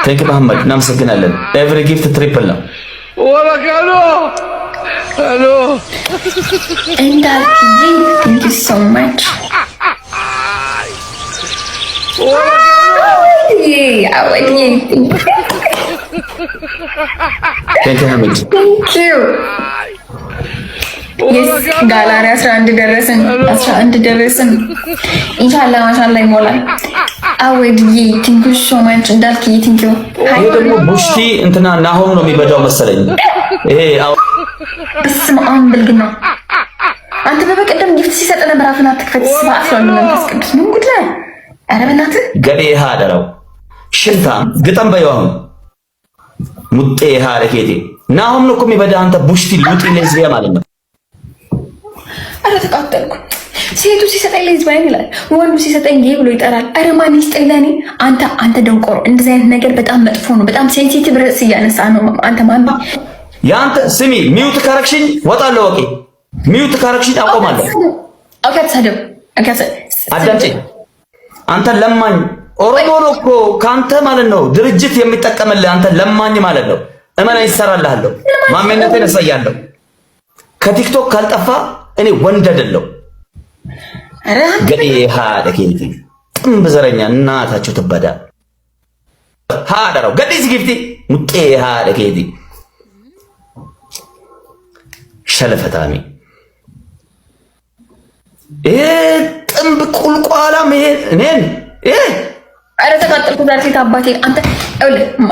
ቴንክ መሐመድ እናመሰግናለን። ኤቭሪ ጊፍት ትሪፕል ነው። ወላካሎ ሄሎ እንዳልክ ቴንክ ዩ ሶ ማች ቴንክ ዩ ሐሚድ ቴንክ ዩ የስ ጋላሪ 11 ደረስን። ኢንሻአላህ ማሻአላህ ይሞላል። አወድዬ ቴንክ ዩ ሶ ማች እንዳልክ ቴንክ ዩ። ይሄ ደግሞ ቡሽቲ እንትና ናሆም ነው የሚበዳው መሰለኝ። ይሄ በስመ አብ ብልግና አንተ በበቀደም ጊፍት ሲሰጥ ነበር። አፍና አትክፈት ስብሐት ነው መንፈስ ቅዱስ ምን ጉድ ላይ ኧረ በእናትህ ገዴ ሃደረው ሽንታ ግጠም በይው ሙጤ ሃረኬቴ ናሆም ነው እኮ የሚበዳ አንተ ቡሽቲ ሉጢ ለዝቢያ ማለት ነው። ኧረ ተቃጠልኩ። ሴቱ ሲሰጠኝ ለዝባይን ይላል፣ ወንዱ ሲሰጠኝ ጌ ብሎ ይጠራል። ኧረ ማን ይስጠኝ ለኔ? አንተ ደንቆሮ፣ እንደዚህ አይነት ነገር በጣም መጥፎ ነው። በጣም ሴንሲቲቭ ርዕስ እያነሳ ነው። አንተ ማን ያንተ ስሚ፣ ሚውት ካረክሽኝ ወጣለሁ። ወቄ ሚውት ካረክሽኝ አቆማለሁ። ኦኬ ተሰደብ። አዳምጪኝ። አንተ ለማኝ ኦሮሞ ነው እኮ ካንተ ማለት ነው ድርጅት የሚጠቀምልህ አንተ ለማኝ ማለት ነው። እመና ይሰራልሃለሁ። ማመነቴን እሰያለሁ። ከቲክቶክ ካልጠፋ እኔ ወንድ አይደለሁ። አረ ገዴ ሃደኬቲ ጥምብ ዘረኛ እናታችሁ ትበዳ ሃደረው ገዴ ዝግፍቲ ሙጤ ሃደኬቲ ሸለፈታሚ ጥምብ ቁልቋላም እኔን አረ ተቃጠልኩ። ዛሬ አባቴ አንተ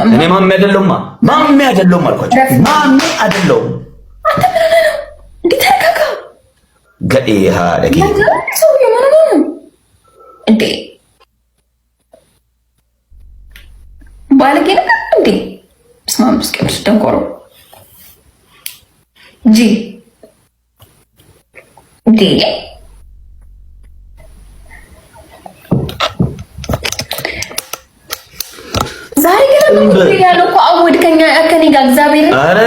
እኔ ማሜ አይደለሁማ ማሜ አይደለሁም አልኳቸው። ማሜ አይደለሁም። አንተ ምን ነው እንዴ? ተረጋጋ። ገዴ ሃደኬ ሰው የማን ነው እንዴ? ባለጌ ነው እንዴ? ስማምስ ቅዱስ ደንቆሮ ዲ ዛሬ ግን ያለው እኮ አወድ ከኛ ከኔ ጋር እግዚአብሔር አረ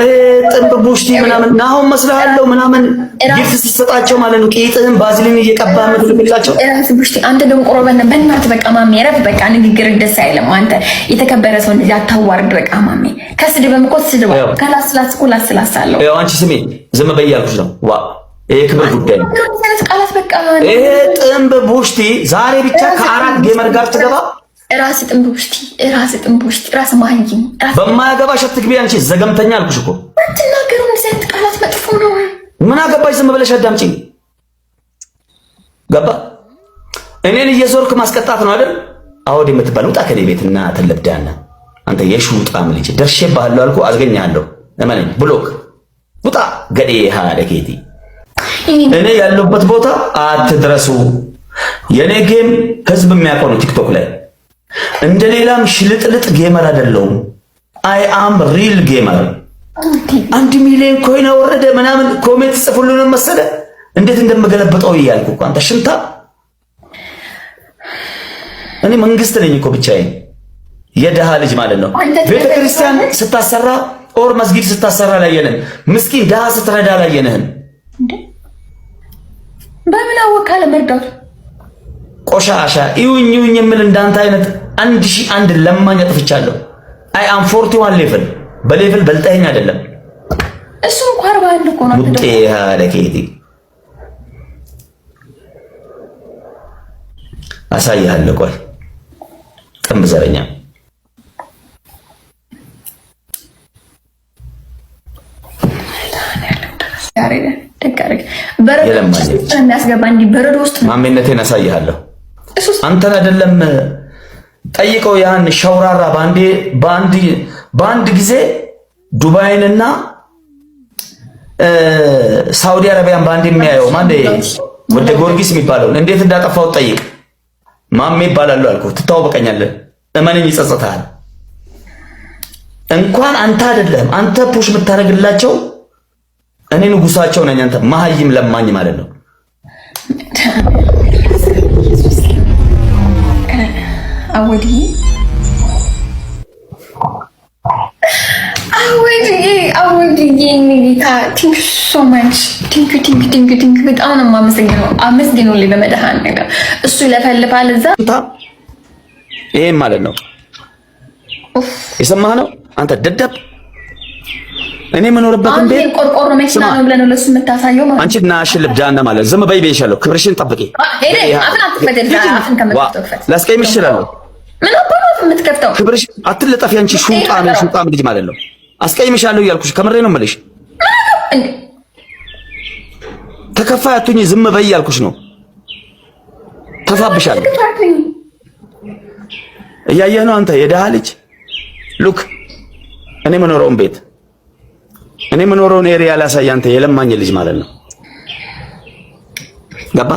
ጥንብ ቡሽቲ ምናምን ናሆም መስላለሁ ምናምን ጊፍት ስትሰጣቸው ማለት ነው። ቂጥህን ባዝሊን እየቀባ ምትልቅላቸው እራስ ቡሽቲ አንተ ደንቆሮ በእናትህ በቃ ማሜ ረፍ በቃ ንግግር ደስ አይልም። አንተ የተከበረ ሰው እንደዚህ አታዋርድ። በቃ ማሜ ከስድብም እኮ ስድብ ከላስላስ አለው። ያው አንቺ ስሜ ዝም በይ እያልኩሽ ነው። ዋ ይሄ ክብር ጉዳይ ነው። ቃላት በቃ ይሄ ጥንብ ቡሽቲ ዛሬ ብቻ ከአራት ጌመር ጋር ትገባ ራስ ጥንቡሽቲ ራስ ማህይም በማያገባሽ አትግቢ። አንቺ ዘገምተኛ አልኩሽ እኮ አትናገሩ። እንደዚህ አይነት ቃላት መጥፎ ነው። ምን አገባሽ? ዝም ብለሽ አዳምጪኝ። ገባ? እኔን እየዞርክ ማስቀጣት ነው አይደል? አውድ የምትባል ውጣ ከኔ ቤትና ተለብዳና አንተ የሹጣም ልጅ ደርሼብሃለሁ አልኩ። አዝገኛለሁ እመነኝ። ብሎክ ውጣ ገዴ ሃደኬቲ እኔ ያለሁበት ቦታ አትድረሱ። የኔ ጌም ህዝብ የሚያውቀው ነው ቲክቶክ ላይ እንደሌላም ሽልጥልጥ ጌመር አይደለሁም። አይ አም ሪል ጌመር። 1 ሚሊዮን ኮይን ወረደ ምናምን ኮሜንት ጽፉልን መሰለ እንዴት እንደምገለበጠው እያልኩ እኮ አንተ ሽንታ። እኔ መንግስት ነኝ እኮ ብቻዬን የደሃ ልጅ ማለት ነው። ቤተክርስቲያን ስታሰራ ኦር መስጊድ ስታሰራ ላየነን፣ ምስኪን ደሃ ስትረዳ ላየነን። በምን አወቃለ መርዳቱ ቆሻሻ ይሁኝ የምል እንዳንተ አይነት 1001 ለማኝ አጥፍቻለሁ። አይ አም 41 ሌቭል በሌቭል በልጠኝ አይደለም። እሱ እንኳን 41 እኮ ነው። ሙጤ ሃደኬቲ አሳያለሁ። ቆይ ጥምብ ዘረኛ በረዶ ውስጥ ማሜነቴን አሳይሃለሁ። አንተን አይደለም ጠይቀው ያን ሸውራራ በአንድ ጊዜ ዱባይንና ሳውዲ አረቢያን በአንድ የሚያየው ማን ወደ ጊዮርጊስ የሚባለው እንዴት እንዳጠፋው ጠይቅ። ማሜ ይባላል አልኩ። ትታወቀኛለህ። እመነኝ ይጸጽታል። እንኳን አንተ አይደለም አንተ ፑሽ የምታደርግላቸው እኔ ንጉሳቸው ነኝ። አንተ መሀይም ለማኝ ማለት ነው። አወድዬ አወድዬ ጌታ ቲንክ ሶ ማች ቲንክ በጣም ነው የማመሰግነው። አመስግኑልኝ በመድኃኒዓለም። እሱ ይለፈልፋል እዛ ይሄን ማለት ነው። የሰማህ ነው አንተ ደደብ። እኔ የምኖርበትን ቤት ቆርቆሮ መኪና ነው ብለህ ነው ለሱ የምታሳየው ማለት አንቺ ናሽ ልብዳና ማለት ዝም በይ ብዬሻለሁ። ክብርሽን ጠብቂ። ላስቀይምሽ እችላለሁ። ምን አባቱ የምትከፍተው ክብርሽ አትለጠፊ። አንቺ ሹጣም ልጅ ማለት ነው። አስቀይምሻለሁ እያልኩሽ ከምሬ ነው የምልሽ። ተከፋይ አትሁኚ። ዝም በይ እያልኩሽ ነው። ተፋብሻለሁ። እያየህ ነው አንተ የደሃ ልጅ ሉክ። እኔ የምኖረውን ቤት እኔ የምኖረውን ኤሪያ ላሳይ። አንተ የለማኝ ልጅ ማለት ነው። ገባ?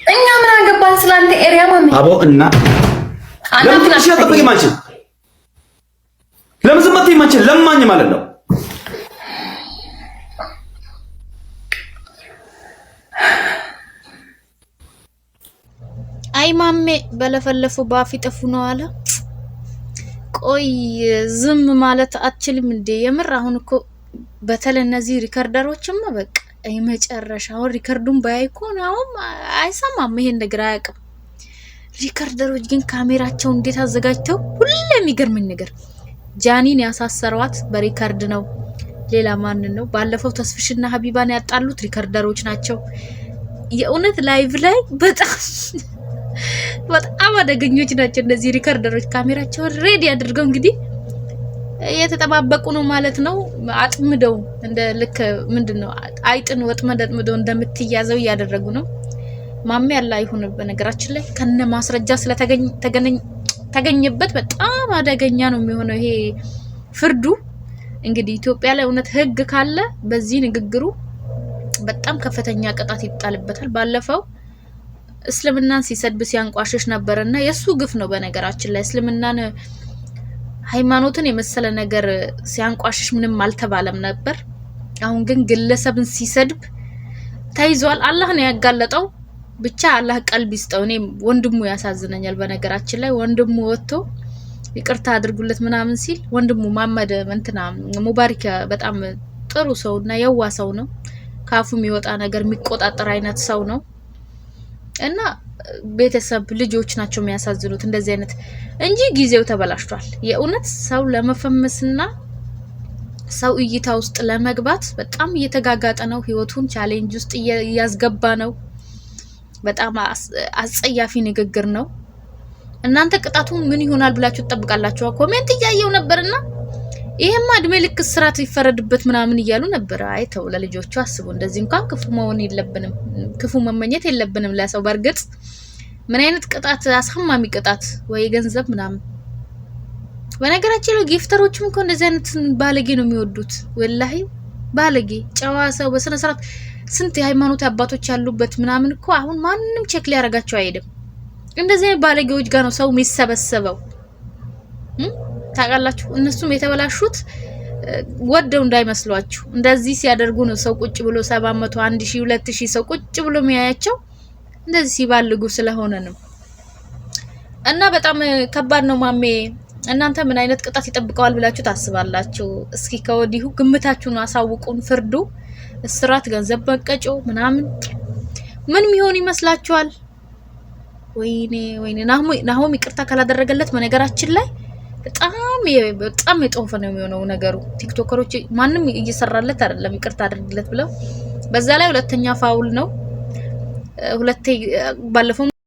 እኛ ምን አገባን ስላንተ ኤሪያ ማለት አቦ እና ለምን ትሽያጠብቂ ማንቺ ለምን ዝም አትይ? ማንቺ ለማኝ ማለት ነው። አይ ማሜ በለፈለፉ ባፍ ይጠፉ ነው አለ። ቆይ ዝም ማለት አትችልም እንዴ? የምር አሁን እኮ በተለይ እነዚህ ሪከርደሮችማ በቃ የመጨረሻው ሪከርዱን ባይኮ ነው አይሰማም። ይሄን ነገር አያውቅም። ሪከርደሮች ግን ካሜራቸው እንዴት አዘጋጅተው ሁሌ የሚገርመኝ ነገር ጃኒን ያሳሰሯት በሪከርድ ነው። ሌላ ማንን ነው? ባለፈው ተስፍሽና ሀቢባን ያጣሉት ሪከርደሮች ናቸው። የእውነት ላይቭ ላይ በጣም አደገኞች ናቸው እነዚህ ሪከርደሮች። ካሜራቸውን ሬዲ አድርገው እንግዲህ እየተጠባበቁ ነው ማለት ነው። አጥምደው እንደ ልክ ምንድነው አይጥን ወጥመድ አጥምደው እንደምትያዘው እያደረጉ ነው። ማሜ ያላ ይሁን በነገራችን ላይ ከነ ማስረጃ ስለተገኘበት በጣም አደገኛ ነው የሚሆነው ይሄ ፍርዱ። እንግዲህ ኢትዮጵያ ላይ እውነት ህግ ካለ በዚህ ንግግሩ በጣም ከፍተኛ ቅጣት ይጣልበታል። ባለፈው እስልምናን ሲሰድብ ሲያንቋሽሽ ነበርና የሱ ግፍ ነው በነገራችን ላይ። እስልምናን ሃይማኖትን የመሰለ ነገር ሲያንቋሽሽ ምንም አልተባለም ነበር። አሁን ግን ግለሰብን ሲሰድብ ተይዟል። አላህ ነው ያጋለጠው። ብቻ አላህ ቀልብ ይስጠው። እኔ ወንድሙ ያሳዝነኛል በነገራችን ላይ። ወንድሙ ወጥቶ ይቅርታ አድርጉለት ምናምን ሲል ወንድሙ ማመድ እንትና ሙባሪክ በጣም ጥሩ ሰውና የዋ ሰው ነው። ካፉ የሚወጣ ነገር የሚቆጣጠር አይነት ሰው ነው። እና ቤተሰብ ልጆች ናቸው የሚያሳዝኑት እንደዚህ አይነት እንጂ ጊዜው ተበላሽቷል። የእውነት ሰው ለመፈመስና ሰው እይታ ውስጥ ለመግባት በጣም እየተጋጋጠ ነው። ህይወቱን ቻሌንጅ ውስጥ እያስገባ ነው። በጣም አጸያፊ ንግግር ነው። እናንተ ቅጣቱ ምን ይሆናል ብላችሁ ተጠብቃላችሁ? ኮሜንት እያየው ነበርና ይሄማ እድሜ ልክ እስራት ይፈረድበት ምናምን እያሉ ነበር። አይ ተው ለልጆቹ አስቡ። እንደዚህ እንኳን ክፉ መሆን የለብንም፣ ክፉ መመኘት የለብንም ለሰው። በርግጥ ምን አይነት ቅጣት አሳማሚ ቅጣት ወይ ገንዘብ ምናምን። በነገራችን ላይ ጊፍተሮችም እኮ እንደዚህ አይነት ባለጌ ነው የሚወዱት። ወላሂ ባለጌ ጨዋ ሰው በስነ ስርዓት ስንት የሃይማኖት አባቶች ያሉበት ምናምን እኮ አሁን ማንንም ቼክ ሊያረጋቸው አይሄድም። እንደዚህ አይነት ባለጌዎች ጋር ነው ሰው የሚሰበሰበው። ታውቃላችሁ እነሱም የተበላሹት ወደው እንዳይመስሏችሁ እንደዚህ ሲያደርጉ ነው ሰው ቁጭ ብሎ 700 1000 2000 ሰው ቁጭ ብሎ የሚያያቸው እንደዚህ ሲባልጉ ስለሆነ ነው። እና በጣም ከባድ ነው ማሜ። እናንተ ምን አይነት ቅጣት ይጠብቀዋል ብላችሁ ታስባላችሁ? እስኪ ከወዲሁ ግምታችሁን አሳውቁን። ፍርዱ እስራት፣ ገንዘብ መቀጮ ምናምን ምን የሚሆን ይመስላችኋል? ወይኔ ናሆም ይቅርታ ካላደረገለት በነገራችን ላይ በጣም የጦፈ ነው የሚሆነው ነገሩ። ቲክቶከሮች ማንም እየሰራለት አይደለም ይቅርታ አድርግለት ብለው። በዛ ላይ ሁለተኛ ፋውል ነው። ባለፈው